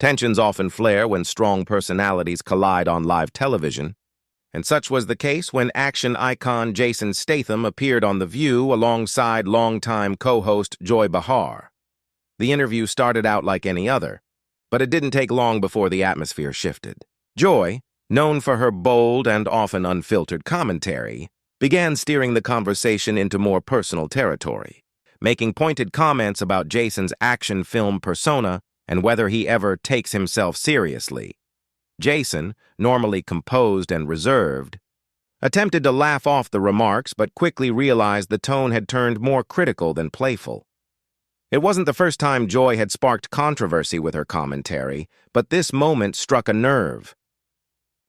Tensions often flare when strong personalities collide on live television, and such was the case when action icon Jason Statham appeared on The View alongside longtime co-host Joy Behar. The interview started out like any other, but it didn't take long before the atmosphere shifted. Joy, known for her bold and often unfiltered commentary, began steering the conversation into more personal territory, making pointed comments about Jason's action film persona and whether he ever takes himself seriously. Jason, normally composed and reserved, attempted to laugh off the remarks but quickly realized the tone had turned more critical than playful. It wasn't the first time Joy had sparked controversy with her commentary, but this moment struck a nerve.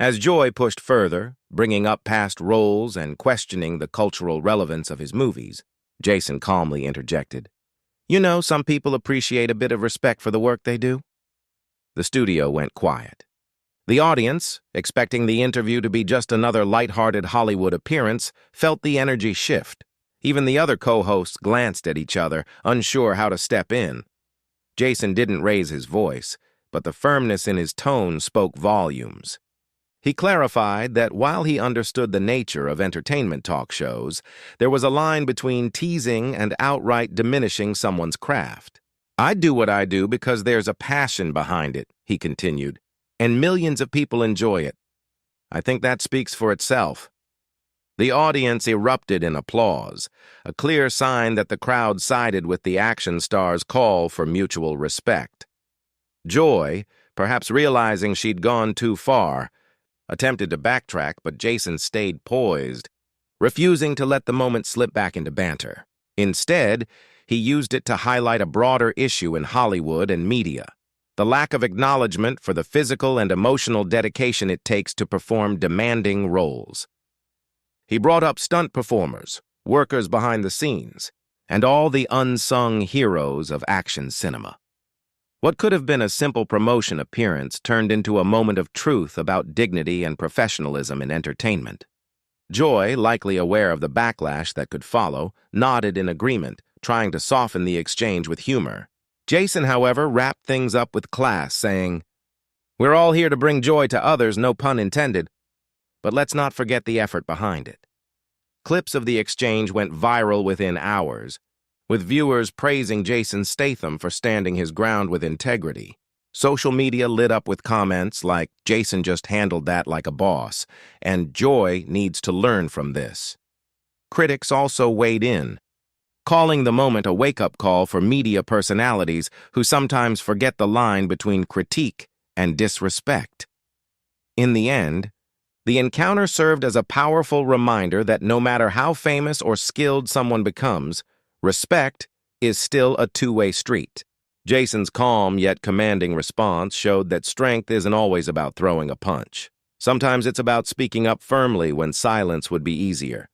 As Joy pushed further, bringing up past roles and questioning the cultural relevance of his movies, Jason calmly interjected, "You know, some people appreciate a bit of respect for the work they do." The studio went quiet. The audience, expecting the interview to be just another lighthearted Hollywood appearance, felt the energy shift. Even the other co-hosts glanced at each other, unsure how to step in. Jason didn't raise his voice, but the firmness in his tone spoke volumes. He clarified that while he understood the nature of entertainment talk shows, there was a line between teasing and outright diminishing someone's craft. "I do what I do because there's a passion behind it," he continued, "and millions of people enjoy it. I think that speaks for itself." The audience erupted in applause, a clear sign that the crowd sided with the action star's call for mutual respect. Joy, perhaps realizing she'd gone too far, attempted to backtrack, but Jason stayed poised, refusing to let the moment slip back into banter. Instead, he used it to highlight a broader issue in Hollywood and media: the lack of acknowledgement for the physical and emotional dedication it takes to perform demanding roles. He brought up stunt performers, workers behind the scenes, and all the unsung heroes of action cinema. What could have been a simple promotion appearance turned into a moment of truth about dignity and professionalism in entertainment. Joy, likely aware of the backlash that could follow, nodded in agreement, trying to soften the exchange with humor. Jason, however, wrapped things up with class, saying, "We're all here to bring joy to others, no pun intended, but let's not forget the effort behind it." Clips of the exchange went viral within hours, with viewers praising Jason Statham for standing his ground with integrity. Social media lit up with comments like, "Jason just handled that like a boss," and "Joy needs to learn from this." Critics also weighed in, calling the moment a wake-up call for media personalities who sometimes forget the line between critique and disrespect. In the end, the encounter served as a powerful reminder that no matter how famous or skilled someone becomes, respect is still a two-way street. Jason's calm yet commanding response showed that strength isn't always about throwing a punch. Sometimes it's about speaking up firmly when silence would be easier.